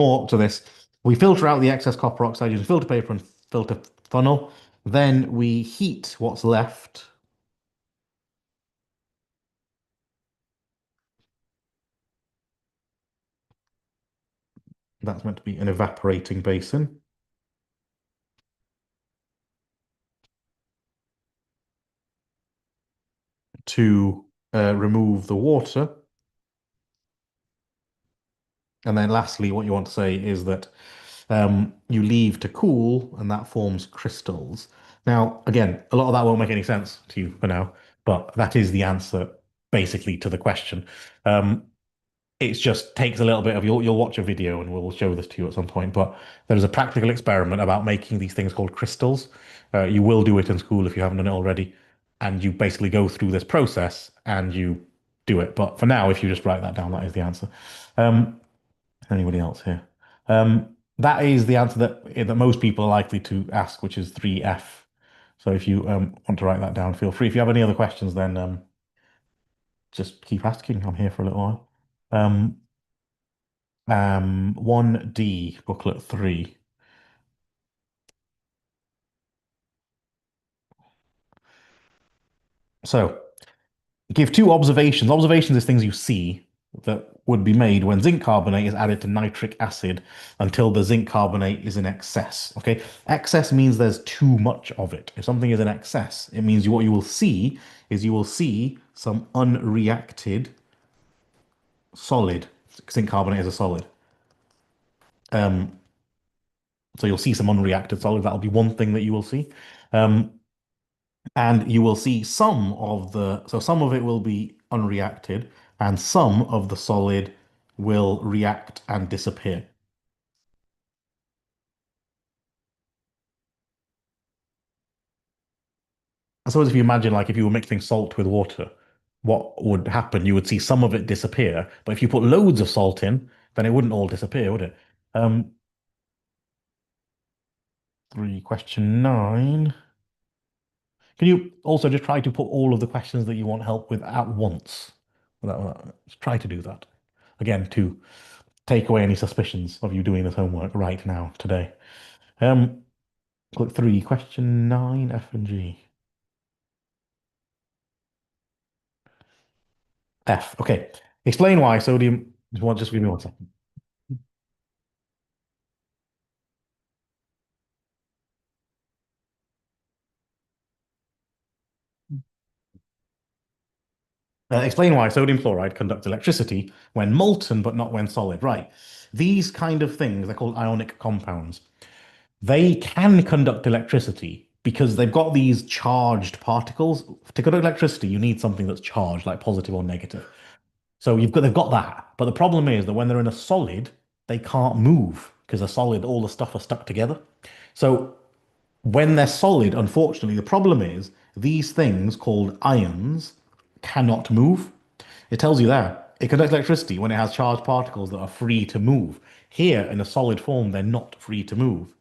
More to this. We filter out the excess copper oxide using filter paper and filter funnel. Then we heat what's left. That's meant to be an evaporating basin to remove the water. And then lastly, what you want to say is that you leave to cool and that forms crystals. Now, again, a lot of that won't make any sense to you for now, but that is the answer basically to the question. Um, it just takes a little bit of you'll watch a video and we'll show this to you at some point, but there is a practical experiment about making these things called crystals. You will do it in school if you haven't done it already, and you basically go through this process and you do it. But for now, if you just write that down, that is the answer. Um, Anybody else here? That is the answer that most people are likely to ask, which is 3F. So if you want to write that down, feel free. If you have any other questions, then just keep asking. I'm here for a little while. 1D, booklet 3. So give two observations. Observations is things you see that would be made when zinc carbonate is added to nitric acid until the zinc carbonate is in excess. Okay, excess means there's too much of it. If something is in excess, it means what you will see is you will see some unreacted solid. Zinc carbonate is a solid. Um, so you'll see some unreacted solid. That'll be one thing that you will see. Um, and you will see some of it will be unreacted, and some of the solid will react and disappear. I suppose if you imagine, like, if you were mixing salt with water, what would happen? You would see some of it disappear, but if you put loads of salt in, then it wouldn't all disappear, would it? Um, question 9. Can you also just try to put all of the questions that you want help with at once? Just try to do that. Again, to take away any suspicions of you doing this homework right now, today. Um, Look, 3, question 9, F and G. F, okay. Explain why sodium, just give me 1 second. Explain why sodium chloride conducts electricity when molten but not when solid. Right. These kind of things, they're called ionic compounds. They can conduct electricity because they've got these charged particles. To conduct electricity, you need something that's charged, like positive or negative. So they've got that. But the problem is that when they're in a solid, they can't move because a solid, all the stuff are stuck together. So when they're solid, unfortunately, the problem is these things called ions cannot move. It tells you there. It conducts electricity when it has charged particles that are free to move. Here, in a solid form, they're not free to move.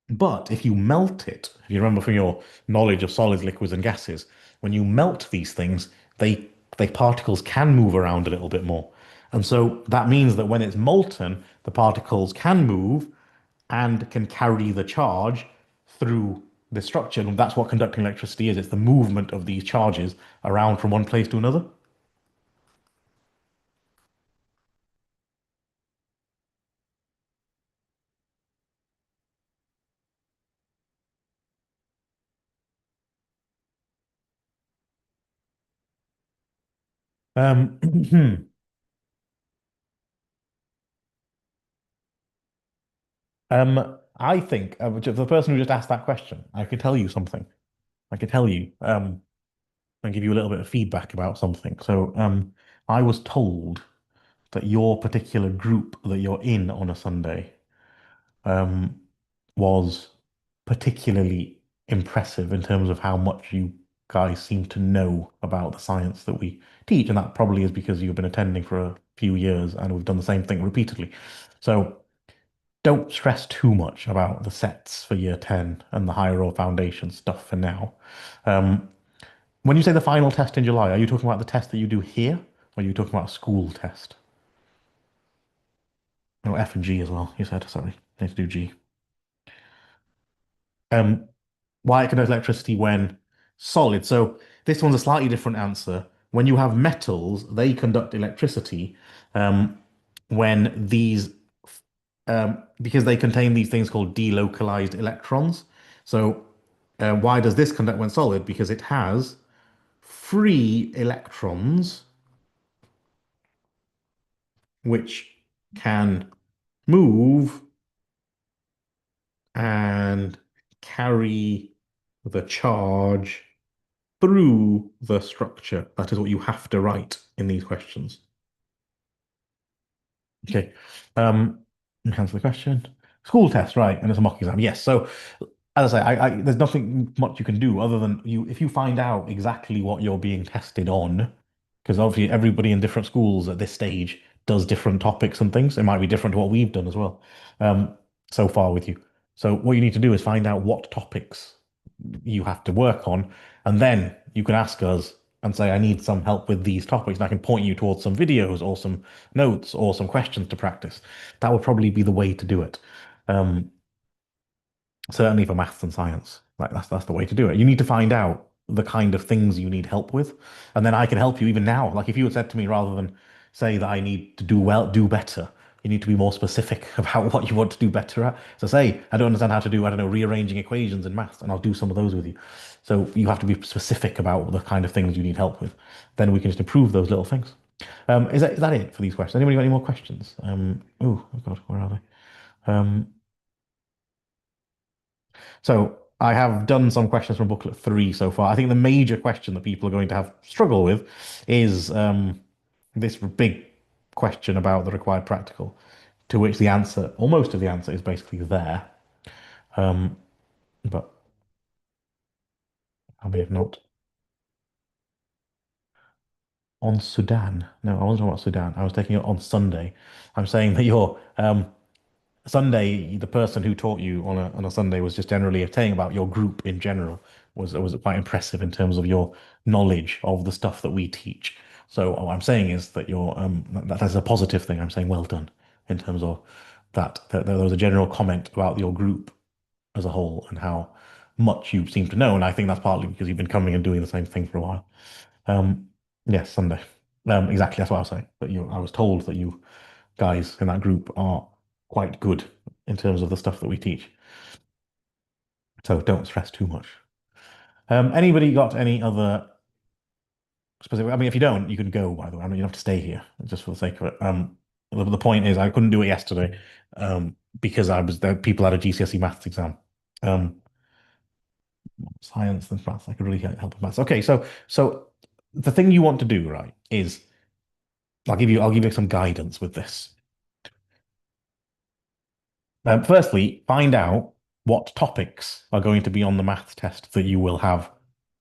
But if you melt it, if you remember from your knowledge of solids, liquids, and gases, when you melt these things, they particles can move around a little bit more. And so that means that when it's molten, the particles can move and can carry the charge through the structure. And that's what conducting electricity is. It's the movement of these charges around from one place to another. Um, I think the person who just asked that question, I could tell you something. I could tell you and give you a little bit of feedback about something. So, I was told that your particular group that you're in on a Sunday um, was particularly impressive in terms of how much you guys seem to know about the science that we teach. And that probably is because you've been attending for a few years and we've done the same thing repeatedly. So don't stress too much about the sets for year 10 and the higher or foundation stuff for now. Um, when you say the final test in July, are you talking about the test that you do here, or are you talking about a school test? No, F and G as well, you said, sorry. Need to do G. Um, why it conducts electricity when solid. So this one's a slightly different answer. When you have metals, they conduct electricity um, when these because they contain these things called delocalized electrons. So why does this conduct when solid? Because it has free electrons which can move and carry the charge through the structure. That is what you have to write in these questions. Okay. Answer the question. School test, right? And it's a mock exam. Yes. So, as I say, there's nothing much you can do other than if you find out exactly what you're being tested on, because obviously everybody in different schools at this stage does different topics and things. It might be different to what we've done as well, um, so far with you. So what you need to do is find out what topics you have to work on, and then you can ask us and say, I need some help with these topics, and I can point you towards some videos or some notes or some questions to practice. That would probably be the way to do it. Um, certainly for maths and science. Like that's the way to do it. You need to find out the kind of things you need help with, and then I can help you even now. Like if you had said to me rather than say that I need to do well, do better, you need to be more specific about what you want to do better at. So say I don't understand how to do, I don't know, rearranging equations in maths, and I'll do some of those with you. So you have to be specific about the kind of things you need help with. Then we can just improve those little things. Is that it for these questions? Anybody got any more questions? Oh God, where are they? So I have done some questions from booklet 3 so far. I think the major question that people are going to have struggle with is this big question about the required practical, to which the answer, or most of the answer, is basically there. Um, but I'll be of note. On Sudan. No, I wasn't talking about Sudan. I was taking it on Sunday. I'm saying that your Sunday, the person who taught you on a Sunday was just generally saying about your group in general was quite impressive in terms of your knowledge of the stuff that we teach. So what I'm saying is that that's a positive thing. I'm saying well done in terms of that. There was a general comment about your group as a whole and how much you seem to know, and I think that's partly because you've been coming and doing the same thing for a while. Um, yes, Sunday. Exactly, that's what I was saying. I was told that you guys in that group are quite good in terms of the stuff that we teach. So don't stress too much. Anybody got any other specific? I mean, if you don't, you can go, by the way. I mean, you don't have to stay here just for the sake of it. The point is, I couldn't do it yesterday because I was there. People had a GCSE maths exam. Um, science and maths. I could really help with maths. Okay, so the thing you want to do, right, is I'll give you some guidance with this. Firstly, find out what topics are going to be on the maths test that you will have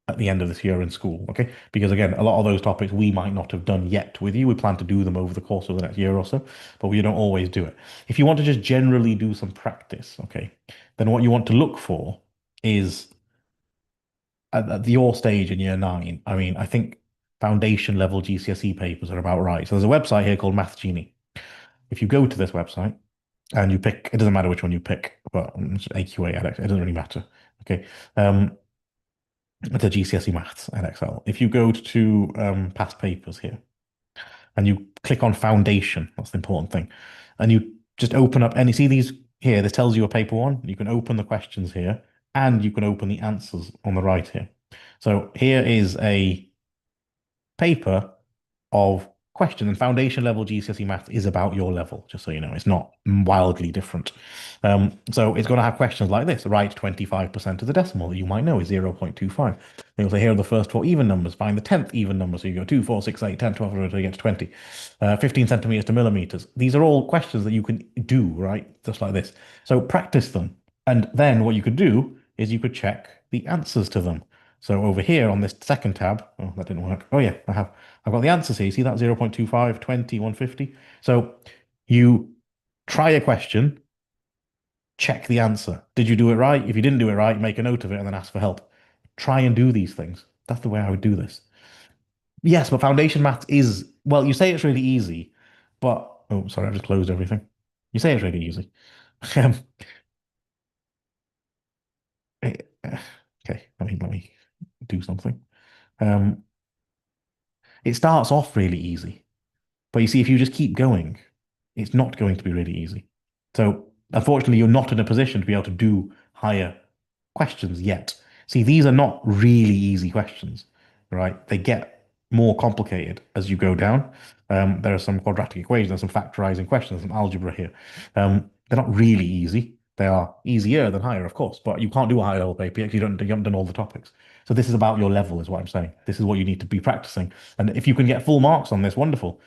at the end of this year in school, okay? Because again, a lot of those topics we might not have done yet with you. We plan to do them over the course of the next year or so, but we don't always do it. If you want to just generally do some practice, okay, then what you want to look for is at your stage in year 9. I mean, I think foundation level GCSE papers are about right. So there's a website here called Math Genie. If you go to this website, and you pick, it doesn't matter which one you pick, but it's AQA, it doesn't really matter. Okay. It's a GCSE Maths at Excel. If you go to past papers here and you click on foundation, that's the important thing, and you just open up any, see these here, this tells you a paper one. You can open the questions here and you can open the answers on the right here. So here is a paper of question, and foundation level GCSE math is about your level, just so you know. It's not wildly different. So it's going to have questions like this. Write 25% of the decimal that you might know is 0.25. It'll say here are the first 4 even numbers. Find the 10th even number. So you go 2, 4, 6, 8, 10, 12 until you get to 20. 15 centimeters to millimeters. These are all questions that you can do, right? Just like this. So practice them. And then what you could do is you could check the answers to them. So over here on this second tab, oh, that didn't work. Oh yeah, I've got the answers here. You see that 0.25, 20, 150? So you try a question check the answer. Did you do it right? If you didn't do it right, make a note of it and then ask for help. Try and do these things. That's the way I would do this. Yes, but foundation maths is, well, you say it's really easy, but oh, sorry, I've just closed everything. You say it's really easy. Um, eh, okay, let me do something. Um, it starts off really easy. But you see, if you just keep going, it's not going to be really easy. So unfortunately, you're not in a position to be able to do higher questions yet. See, these are not really easy questions, right? They get more complicated as you go down. There are some quadratic equations, there's some factorizing questions, some algebra here. They're not really easy. They are easier than higher, of course, but you can't do a high level paper because you haven't done all the topics. So this is about your level, is what I'm saying. This is what you need to be practicing. And if you can get full marks on this, wonderful.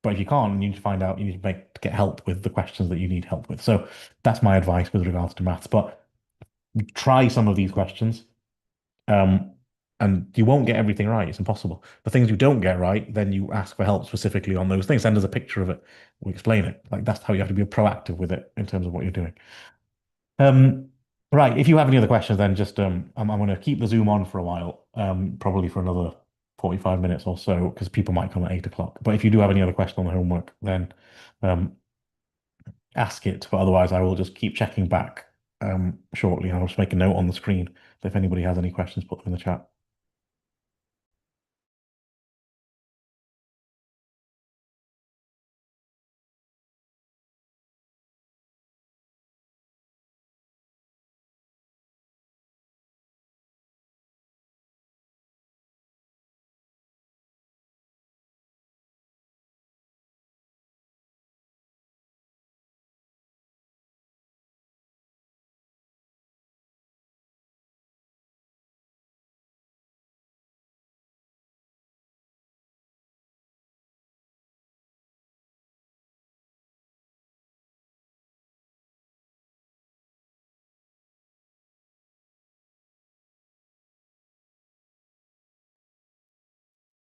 But if you can't, you need to find out, you need to get help with the questions that you need help with. So that's my advice with regards to maths. But try some of these questions, um, and you won't get everything right. It's impossible. The things you don't get right, then you ask for help specifically on those things. Send us a picture of it. We explain it. Like that's how you have to be proactive with it in terms of what you're doing. Um, right. If you have any other questions, then just I'm going to keep the Zoom on for a while, probably for another 45 minutes or so, because people might come at 8 o'clock. But if you do have any other question on the homework, then um, ask it. But otherwise, I will just keep checking back shortly. I'll just make a note on the screen. If anybody has any questions, put them in the chat.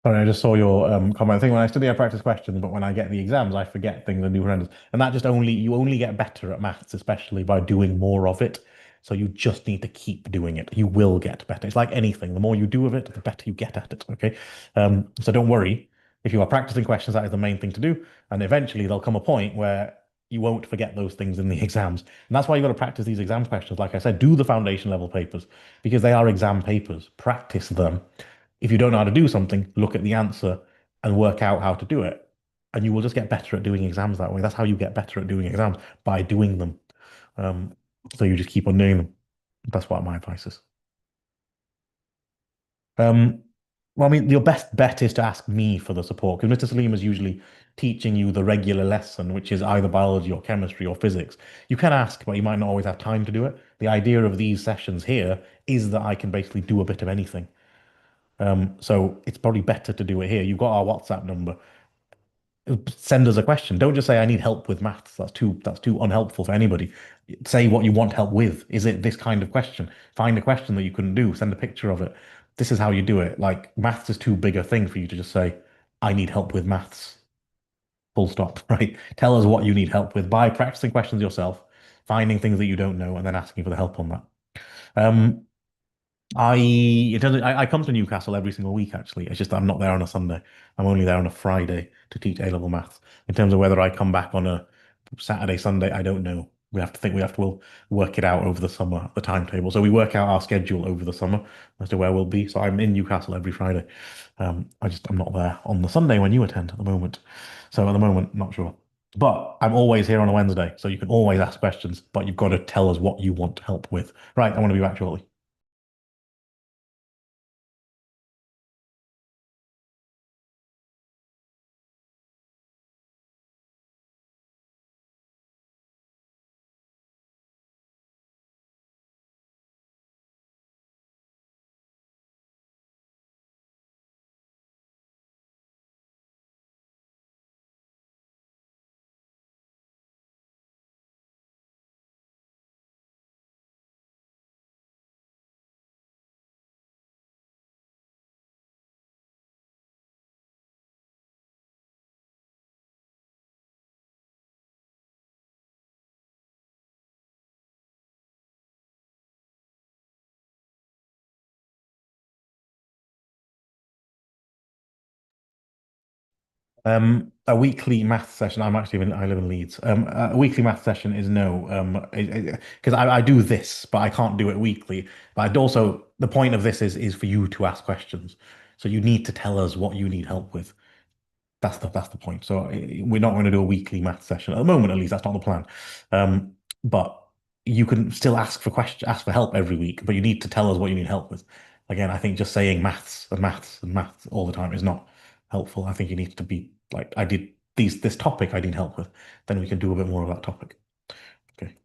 Sorry, I just saw your comment. I think when I study, I practice questions, but when I get the exams, I forget things and do horrendous. And that just only you only get better at maths, especially by doing more of it. So you just need to keep doing it. You will get better. It's like anything. The more you do of it, the better you get at it. Okay. So don't worry. If you are practicing questions, that is the main thing to do. And eventually there'll come a point where you won't forget those things in the exams. And that's why you've got to practice these exam questions. Like I said, do the foundation level papers because they are exam papers. Practice them. If you don't know how to do something, look at the answer and work out how to do it. And you will just get better at doing exams that way. That's how you get better at doing exams, by doing them. Um, so you just keep on doing them. That's what my advice is. Um, well, I mean, your best bet is to ask me for the support because Mr. Salim is usually teaching you the regular lesson, which is either biology or chemistry or physics. You can ask, but you might not always have time to do it. The idea of these sessions here is that I can basically do a bit of anything. So it's probably better to do it here. You've got our WhatsApp number. Send us a question. Don't just say I need help with maths. That's too unhelpful for anybody. Say what you want help with. Is it this kind of question? Find a question that you couldn't do. Send a picture of it. This is how you do it. Like maths is too big a thing for you to just say, I need help with maths. Full stop, right? Tell us what you need help with by practicing questions yourself, finding things that you don't know, and then asking for the help on that. Um, I it doesn't. I come to Newcastle every single week. Actually, it's just that I'm not there on a Sunday. I'm only there on a Friday to teach A-level maths. In terms of whether I come back on a Saturday, Sunday, I don't know. We have to we'll work it out over the summer, the timetable. So we work out our schedule over the summer as to where we'll be. So I'm in Newcastle every Friday. I'm not there on the Sunday when you attend at the moment. So at the moment, not sure. But I'm always here on a Wednesday, so you can always ask questions. But you've got to tell us what you want help with. Right, I want to be back shortly. A weekly math session. I live in Leeds. A weekly math session is no, because I do this, but I can't do it weekly. But also, the point of this is for you to ask questions. So you need to tell us what you need help with. That's the point. So we're not going to do a weekly math session at the moment, at least. That's not the plan. But you can still ask for help every week, but you need to tell us what you need help with. Again, I think just saying maths and maths and maths all the time is not helpful. I think you need to be like, I did this topic I need help with. Then we can do a bit more of that topic. Okay.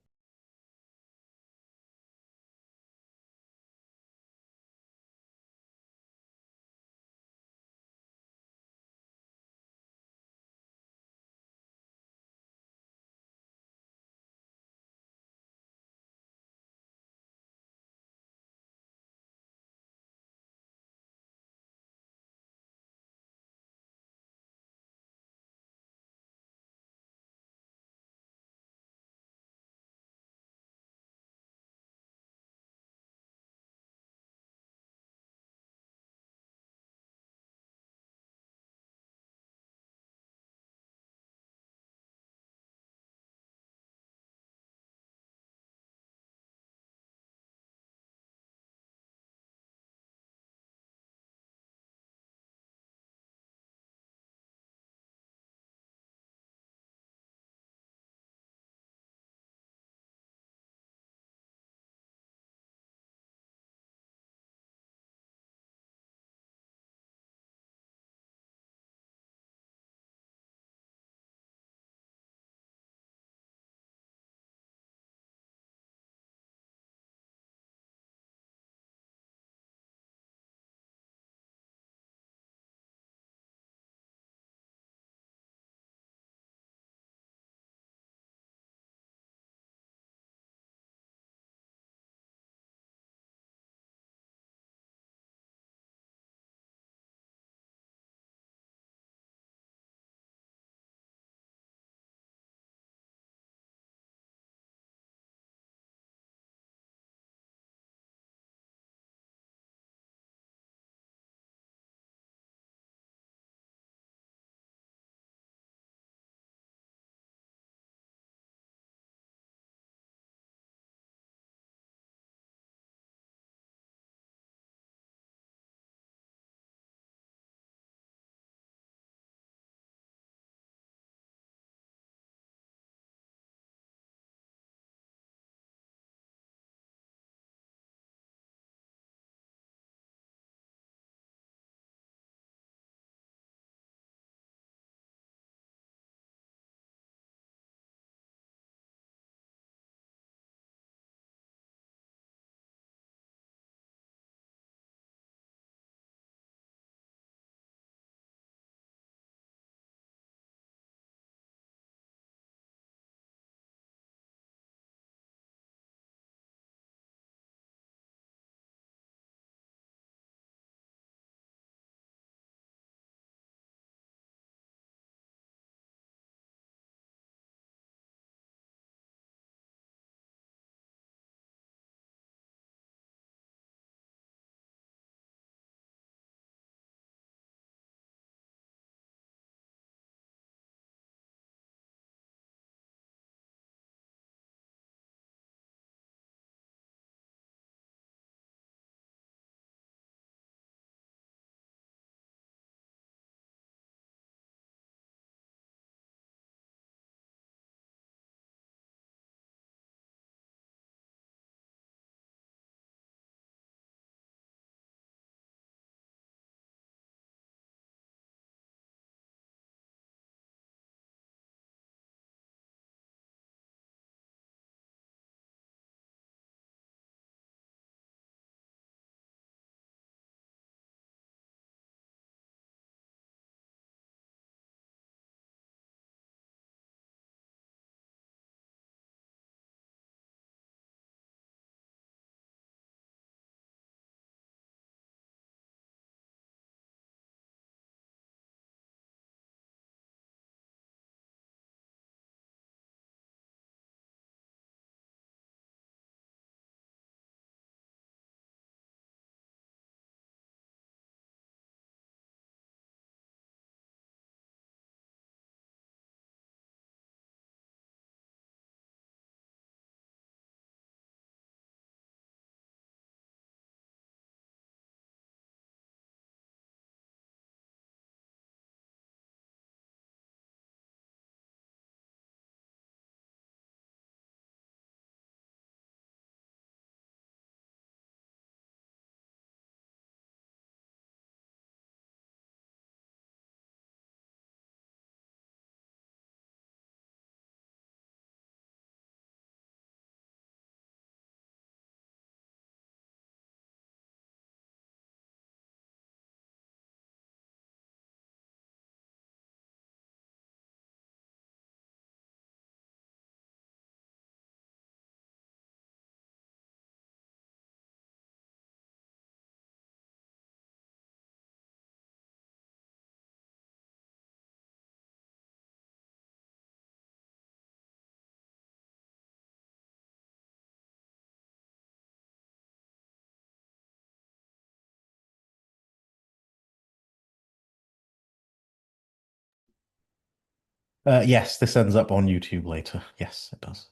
Yes, this ends up on YouTube later. Yes, it does.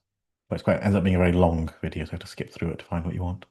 But it's quite ends up being a very long video, so I have to skip through it to find what you want.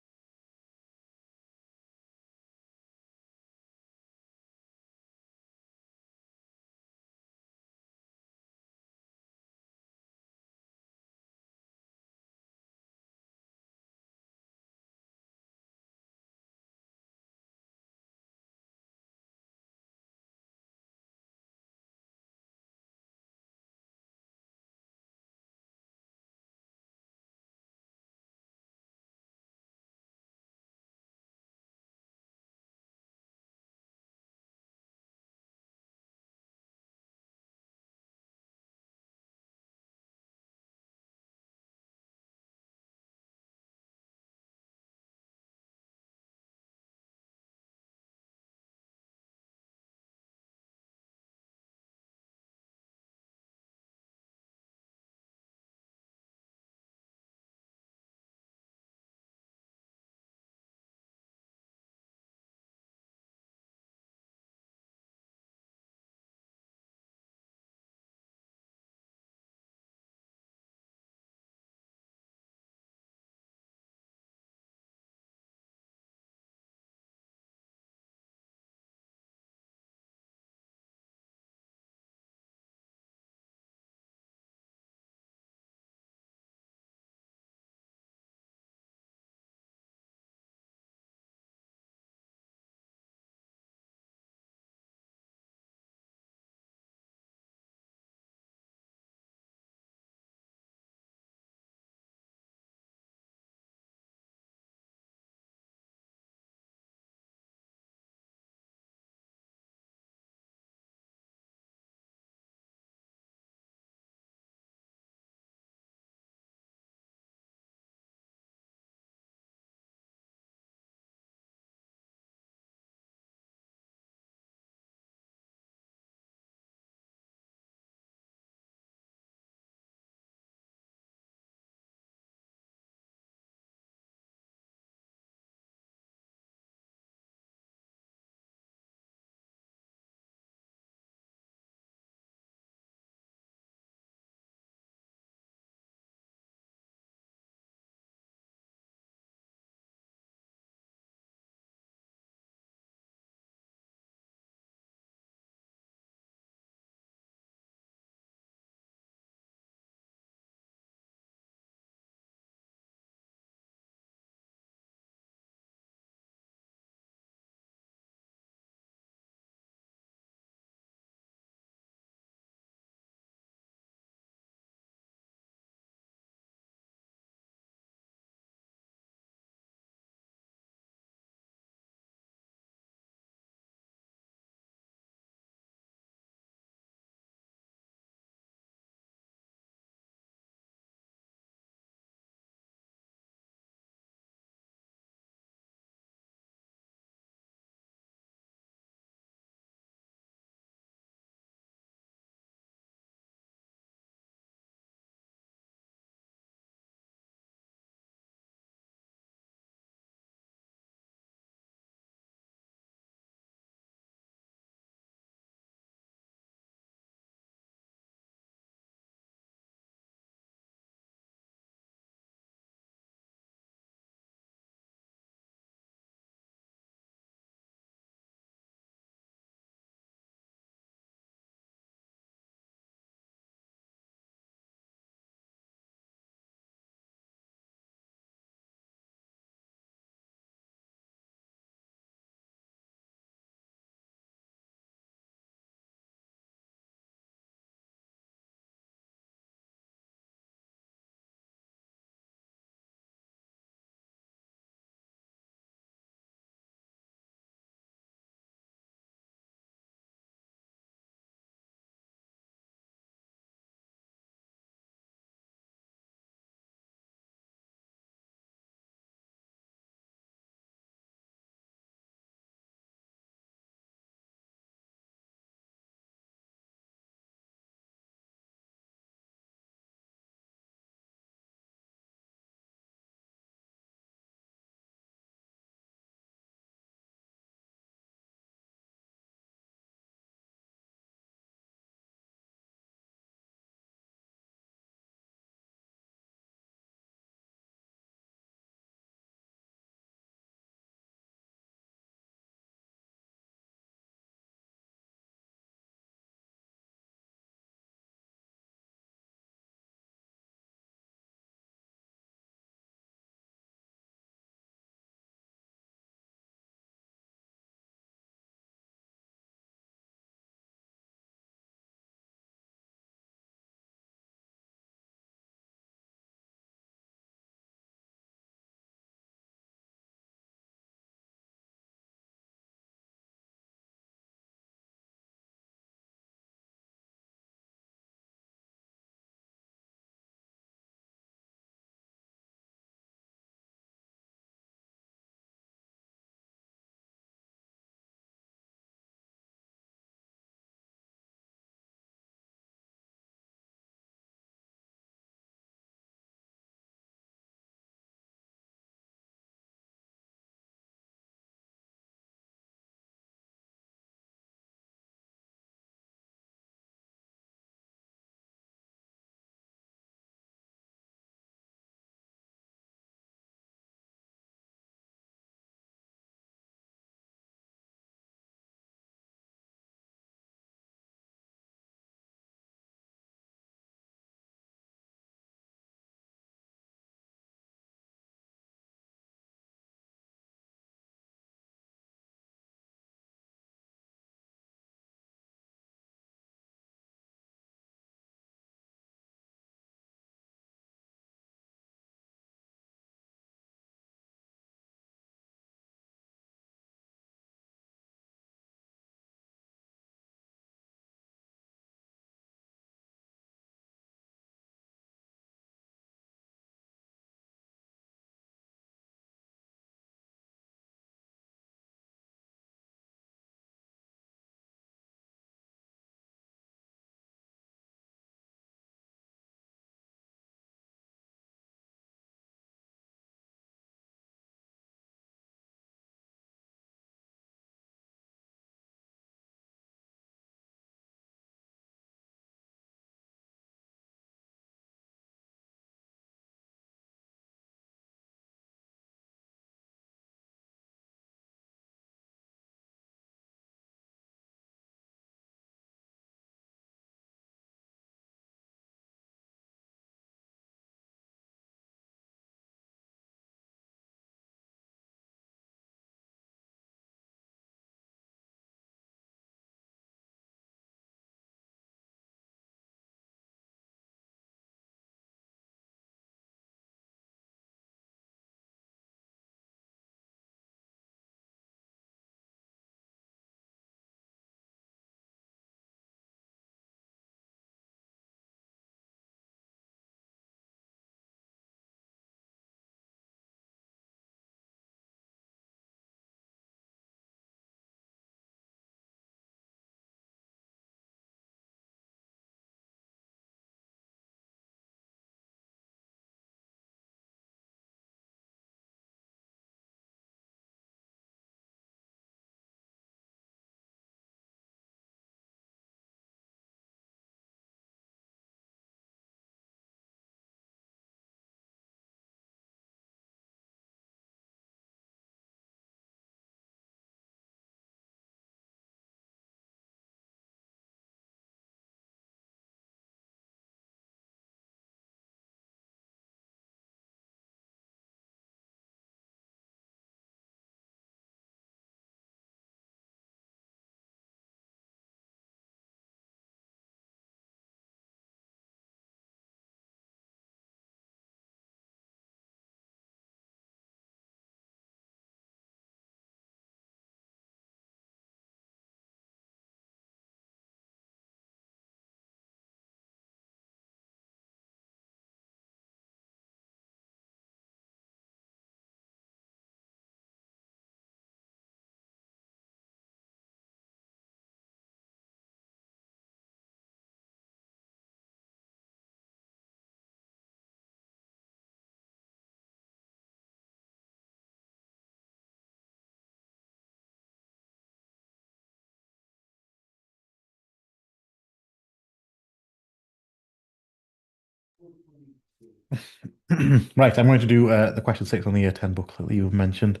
Right, I'm going to do the question six on the year 10 booklet that you've mentioned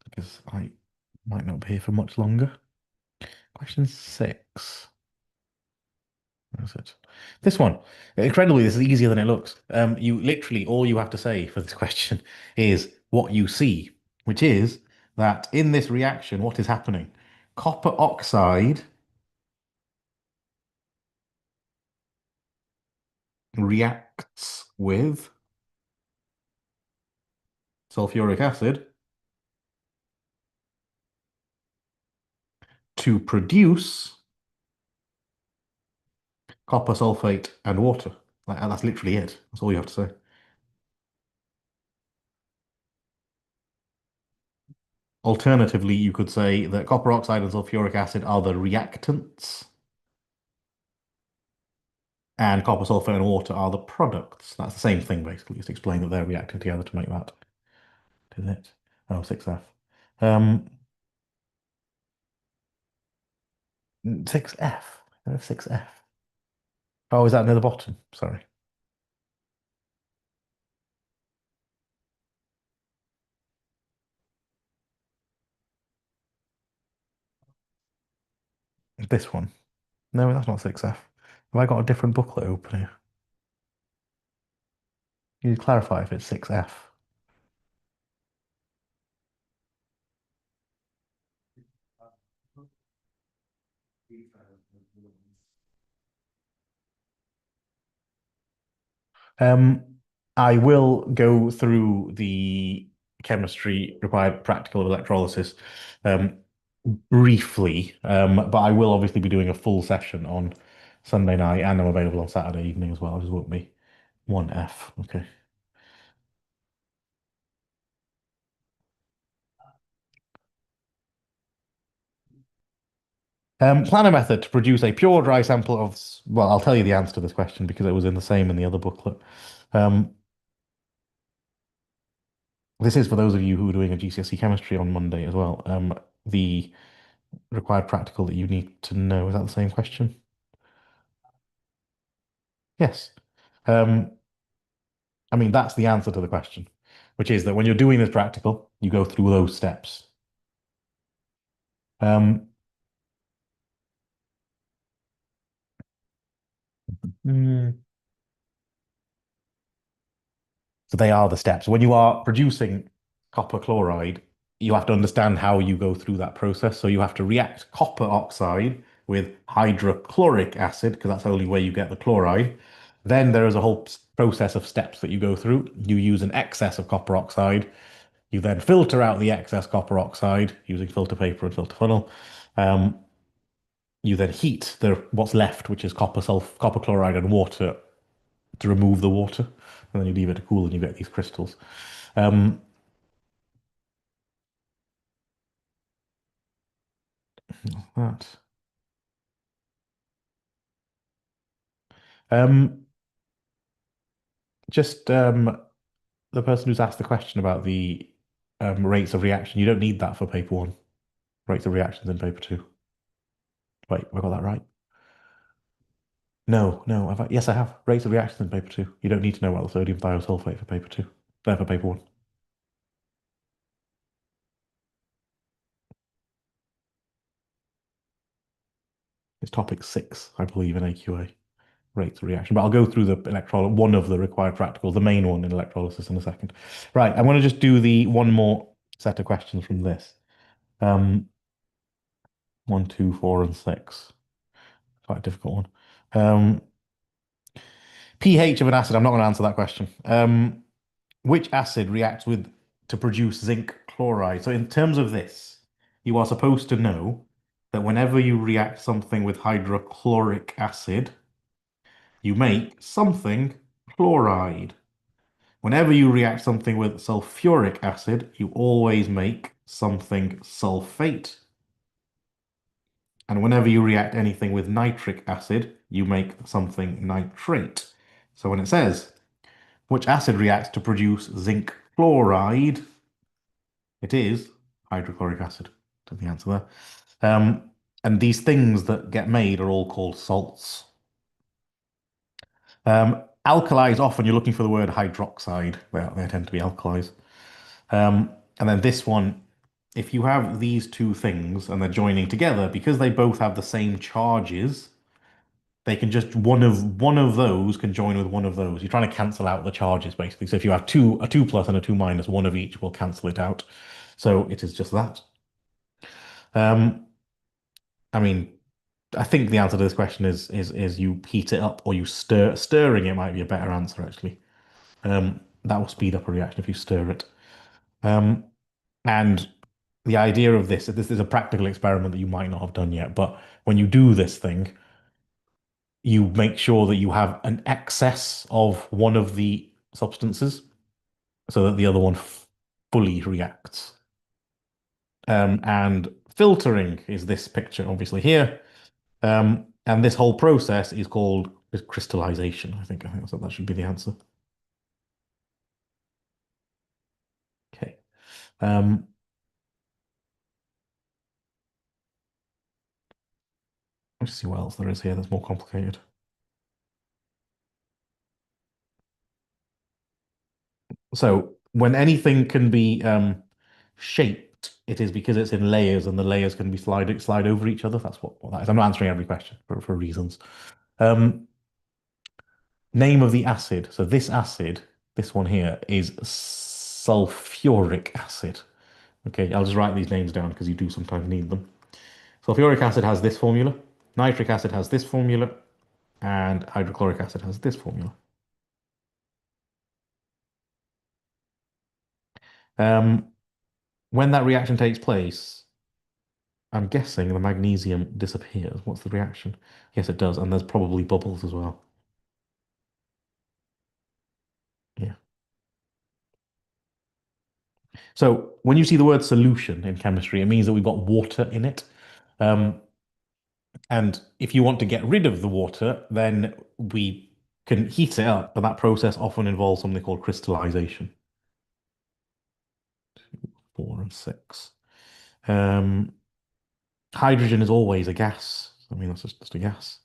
because I might not be here for much longer. Question six. Where is it? This one. Incredibly, this is easier than it looks. You literally all you have to say for this question is what you see, which is that in this reaction, what is happening? Copper oxide reacts with sulfuric acid to produce copper sulfate and water. Like, that's literally it. That's all you have to say. Alternatively, you could say that copper oxide and sulfuric acid are the reactants, and copper sulfate and water are the products. That's the same thing, basically. Just explain that they're reacting together to make that. Is it? Oh, 6F. 6F. 6F. Oh, is that near the bottom? Sorry. This one. No, that's not 6F. Have I got a different booklet open here? Can you clarify if it's 6F? Um, I will go through the chemistry required practical of electrolysis um, briefly, but I will obviously be doing a full session on Sunday night, and I'm available on Saturday evening as well. It just won't be 1F. Okay. Plan a method to produce a pure dry sample of, well, I'll tell you the answer to this question because it was in the same in the other booklet. Um, this is for those of you who are doing a GCSE chemistry on Monday as well. The required practical that you need to know, is that the same question? Yes. Um, I mean, that's the answer to the question, which is that when you're doing this practical, you go through those steps. Um, mm, So they are the steps. When you are producing copper chloride, you have to understand how you go through that process. So you have to react copper oxide with hydrochloric acid, because that's the only way you get the chloride. Then there is a whole process of steps that you go through. You use an excess of copper oxide. You then filter out the excess copper oxide using filter paper and filter funnel. Um, you then heat the what's left, which is copper chloride and water, to remove the water, and then you leave it to cool, and you get these crystals. Um, that. Um, just the person who's asked the question about the rates of reaction, you don't need that for paper one. Rates of reactions in paper two. Wait, have I got that right? No, no. Yes, I have. Rates of reactions in paper two. You don't need to know about the sodium thiosulfate for paper two. For paper one. It's topic six, I believe, in AQA. Rates of reaction. But I'll go through the one of the required practicals, the main one in electrolysis in a second. Right, I'm going to just do the one more set of questions from this. Um, one, two, four, and six. Quite a difficult one. pH of an acid. I'm not going to answer that question. Which acid reacts with to produce zinc chloride? So in terms of this, you are supposed to know that whenever you react something with hydrochloric acid, you make something chloride. Whenever you react something with sulfuric acid, you always make something sulfate. And whenever you react anything with nitric acid, you make something nitrate. So when it says, which acid reacts to produce zinc chloride, it is hydrochloric acid. That's the answer there. And these things that get made are all called salts. alkalis, often you're looking for the word hydroxide. They tend to be alkalis. And then this one, if you have these two things and they're joining together, because they both have the same charges, they can just one of those can join with one of those. You're trying to cancel out the charges basically. So if you have a two plus and a two minus, one of each will cancel it out. So it is just that. Um, I mean, I think the answer to this question is you heat it up or you stirring it might be a better answer actually. That will speed up a reaction if you stir it. Um, and the idea of this is a practical experiment that you might not have done yet, but when you do this thing, you make sure that you have an excess of one of the substances so that the other one fully reacts. And filtering is this picture, obviously here. And this whole process is called crystallization. That should be the answer. Okay. Um, let's see what else there is here that's more complicated. So when anything can be shaped, it is because it's in layers, and the layers can be slide over each other. That's what that is. I'm not answering every question for reasons. Um, name of the acid. So this acid, this one here, is sulfuric acid. Okay, I'll just write these names down because you do sometimes need them. Sulfuric acid has this formula, nitric acid has this formula, and hydrochloric acid has this formula. Um, when that reaction takes place, I'm guessing the magnesium disappears. What's the reaction? Yes, it does, and there's probably bubbles as well. Yeah. So when you see the word solution in chemistry, it means that we've got water in it. Um, and if you want to get rid of the water, then we can heat it up, but that process often involves something called crystallization. 4 and 6. Um, hydrogen is always a gas. I mean, that's just a gas.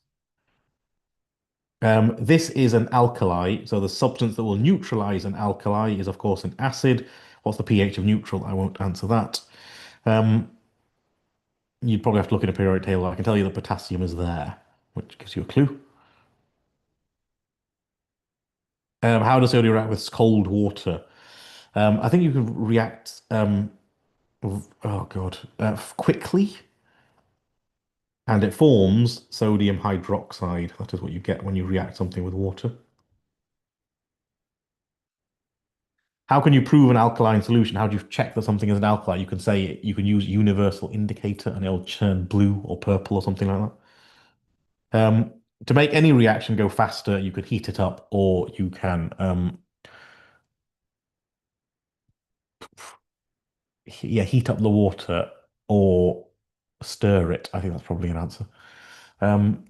This is an alkali, so the substance that will neutralize an alkali is, of course, an acid. What's the pH of neutral? I won't answer that. Um, you'd probably have to look in a periodic table. I can tell you that potassium is there, which gives you a clue. How does sodium react with cold water? I think you can react, oh God, quickly, and it forms sodium hydroxide. That is what you get when you react something with water. How can you prove an alkaline solution? How do you check that something is an alkali? You can say you can use universal indicator and it'll turn blue or purple or something like that. To make any reaction go faster, you could heat it up or you can yeah, heat up the water or stir it. I think that's probably an answer. Um,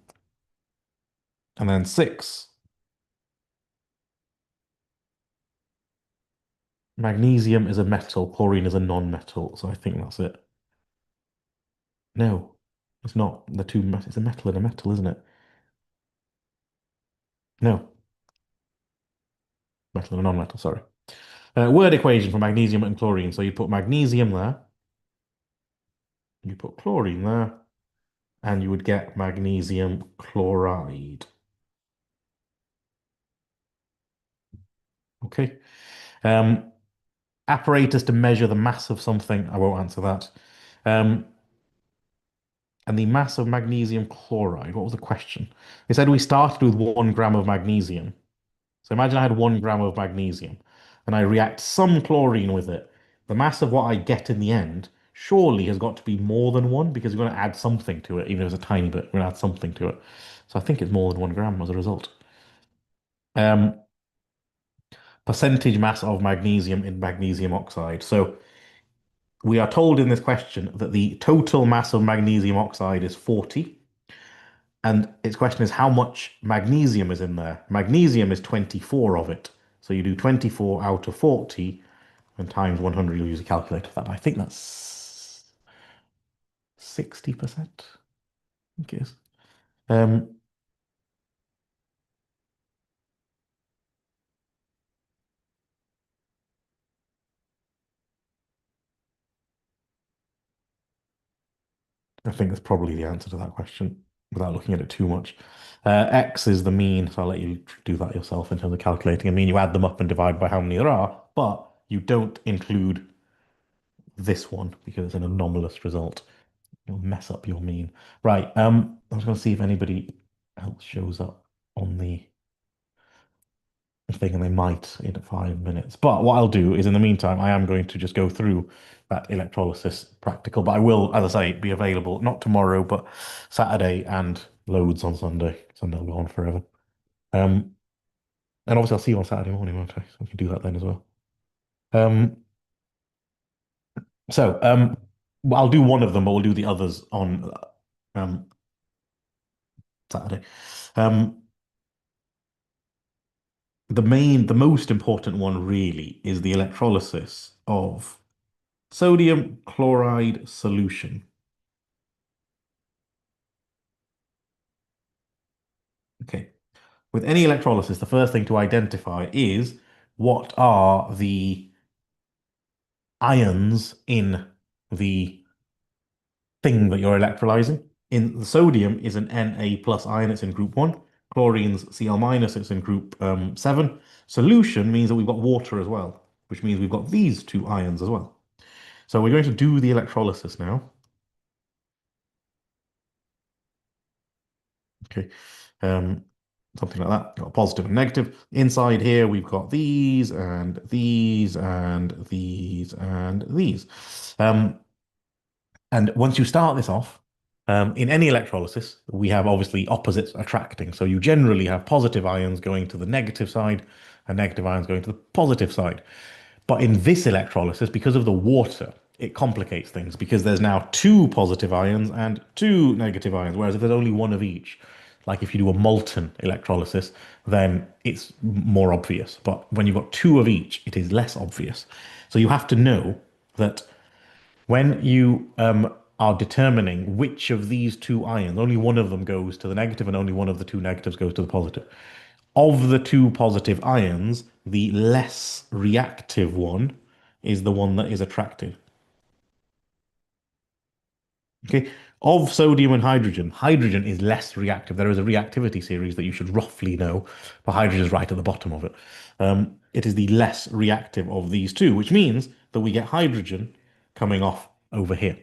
and then 6, magnesium is a metal, chlorine is a non-metal. So I think that's it. No, it's not. It's a metal and a metal, isn't it? No, metal and a non-metal, sorry. Word equation for magnesium and chlorine. So you put magnesium there, you put chlorine there, and you would get magnesium chloride. Okay. Um, apparatus to measure the mass of something. I won't answer that. Um, and the mass of magnesium chloride. What was the question? They said we started with 1 gram of magnesium. So imagine I had 1 gram of magnesium and I react some chlorine with it. The mass of what I get in the end surely has got to be more than one because we're going to add something to it, even if it's a tiny bit, we're going to add something to it. So I think it's more than 1 gram as a result. Um, percentage mass of magnesium in magnesium oxide. So we are told in this question that the total mass of magnesium oxide is 40. And its question is how much magnesium is in there? Magnesium is 24 of it. So you do 24 out of 40 and times 100, you'll use a calculator for that. But I think that's 60%, I think it is. Um, I think that's probably the answer to that question without looking at it too much. X is the mean, so I'll let you do that yourself in terms of calculating a mean. You add them up and divide by how many there are, but you don't include this one because it's an anomalous result. You'll mess up your mean. Right, I was going to see if anybody else shows up on the thing, and they might in 5 minutes. But what I'll do is, in the meantime, I am going to just go through that electrolysis practical. But I will, as I say, be available not tomorrow, but Saturday and loads on Sunday. Sunday will go on forever. Um, and obviously I'll see you on Saturday morning, won't I? So we can do that then as well. Um, so well, I'll do one of them, but we'll do the others on um Saturday. Um, the most important one really is the electrolysis of sodium chloride solution. Okay. With any electrolysis, the first thing to identify is what are the ions in the thing that you're electrolyzing. In the sodium is an Na plus ion, it's in group 1. Chlorine's Cl minus, it's in group 7. Solution means that we've got water as well, which means we've got these two ions as well. So we're going to do the electrolysis now. Okay. Um, Something like that. Got positive and negative. Inside here, we've got these and these and these and these. Um, and once you start this off, in any electrolysis, we have obviously opposites attracting. So you generally have positive ions going to the negative side and negative ions going to the positive side. But in this electrolysis, because of the water, it complicates things because there's now two positive ions and two negative ions, whereas if there's only one of each, like if you do a molten electrolysis, then it's more obvious. But when you've got two of each, it is less obvious. So you have to know that when you are determining which of these two ions, only one of them goes to the negative and only one of the two negatives goes to the positive. Of the two positive ions, the less reactive one is the one that is attracted. Okay. Of sodium and hydrogen, hydrogen is less reactive. There is a reactivity series that you should roughly know, but hydrogen is right at the bottom of it. It is the less reactive of these two, which means that we get hydrogen coming off over here,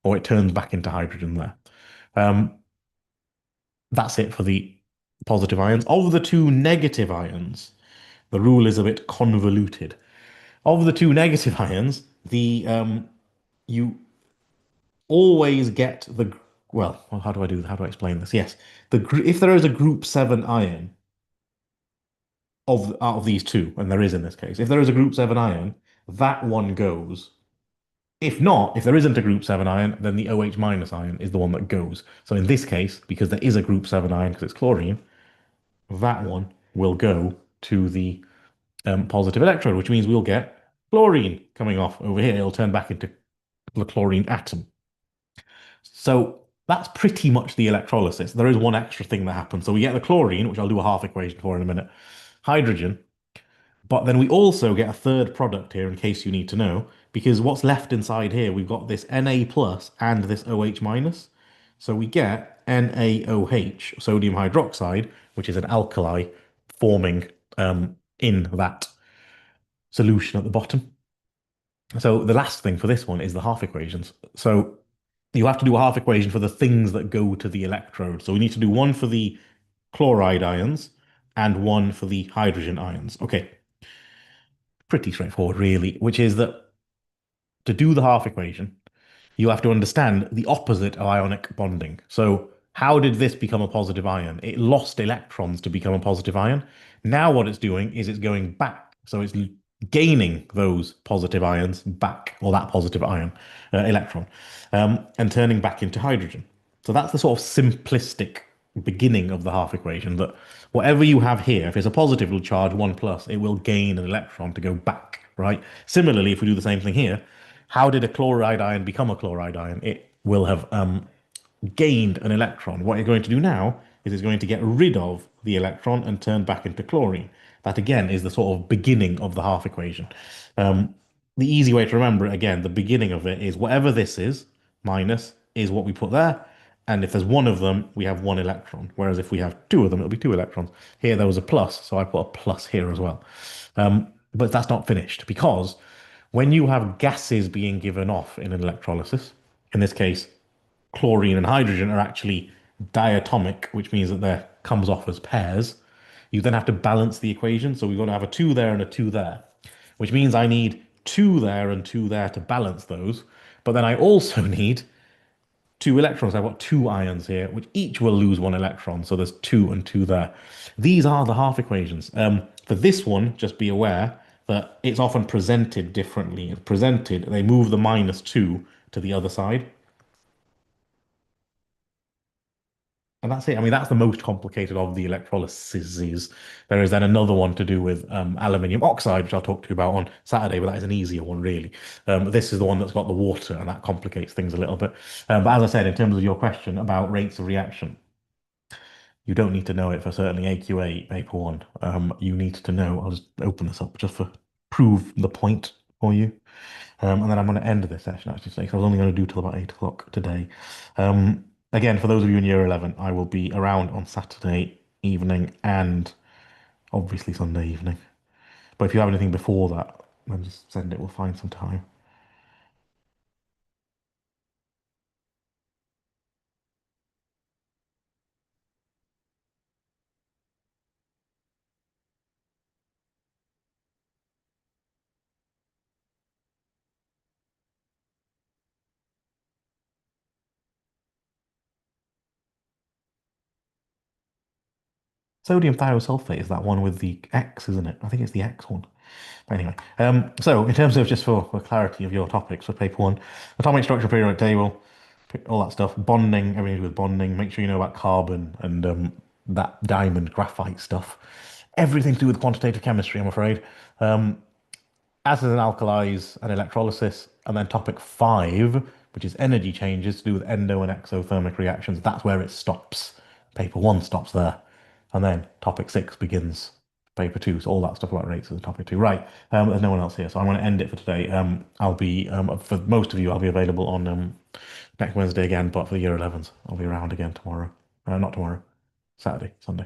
or it turns back into hydrogen there. Um, that's it for the positive ions. Of the two negative ions, the rule is a bit convoluted. Of the two negative ions, the you always get the well, how do I do how do I explain this? Yes, if there is a group 7 ion of out of these two, and there is in this case, if there is a group 7 ion, that one goes. If not, if there isn't a group 7 ion, then the OH minus ion is the one that goes. So in this case, because there is a group 7 ion because it's chlorine, that one will go to the positive electrode, which means we'll get chlorine coming off over here. It'll turn back into the chlorine atom. So that's pretty much the electrolysis. There is one extra thing that happens. So we get the chlorine, which I'll do a half equation for in a minute, hydrogen, but then we also get a third product here in case you need to know, because what's left inside here, we've got this Na plus and this OH minus. So we get NaOH, sodium hydroxide, which is an alkali forming in that solution at the bottom. So the last thing for this one is the half equations. So you have to do a half equation for the things that go to the electrode. So we need to do one for the chloride ions and one for the hydrogen ions. Okay, pretty straightforward, really, which is that to do the half equation, you have to understand the opposite of ionic bonding. So how did this become a positive ion? It lost electrons to become a positive ion. Now what it's doing is it's going back. So it's gaining those positive ions back, or that positive ion, electron, and turning back into hydrogen. So that's the sort of simplistic beginning of the half equation, that whatever you have here, if it's a positive charge, 1 plus, it will gain an electron to go back, right? Similarly, if we do the same thing here, how did a chloride ion become a chloride ion? It will have gained an electron. What you're going to do now is it's going to get rid of the electron and turn back into chlorine. That again is the sort of beginning of the half equation. The easy way to remember it, again, the beginning of it is whatever this is minus is what we put there. And if there's one of them, we have one electron. Whereas if we have two of them, it'll be two electrons. Here there was a plus, so I put a plus here as well. But that's not finished because when you have gases being given off in an electrolysis, in this case, chlorine and hydrogen are actually diatomic, which means that they comes off as pairs. You then have to balance the equation. So we've got to have a two there and a two there, which means I need two there and two there to balance those. But then I also need two electrons. I've got two ions here, which each will lose one electron. So there's two and two there. These are the half equations. For this one, just be aware that it's often presented differently. It's presented, they move the minus two to the other side. And that's it. I mean, that's the most complicated of the electrolyses. There is then another one to do with aluminium oxide, which I'll talk to you about on Saturday, but that is an easier one, really. This is the one that's got the water, and that complicates things a little bit. But as I said, in terms of your question about rates of reaction, you don't need to know it for certainly AQA paper one. You need to know, I'll just open this up just for prove the point for you. And then I'm going to end this session actually today, because I was only going to do till about 8 o'clock today. Again, for those of you in year 11, I will be around on Saturday evening and obviously Sunday evening. But if you have anything before that, then just send it. We'll find some time. Sodium thiosulfate is that one with the X, isn't it? I think it's the X one. But anyway, so in terms of just for clarity of your topics for paper one, atomic structure, periodic table, all that stuff, bonding, everything to do with bonding. Make sure you know about carbon and that diamond graphite stuff. Everything to do with quantitative chemistry, I'm afraid. Acids and alkalis and electrolysis, and then topic five, which is energy changes to do with endo and exothermic reactions. That's where it stops. Paper one stops there. And then topic six begins paper two. So all that stuff about rates is topic two. Right. There's no one else here. So I'm going to end it for today. I'll be, for most of you, I'll be available on next Wednesday again, but for the year 11s, I'll be around again tomorrow. Not tomorrow, Saturday, Sunday.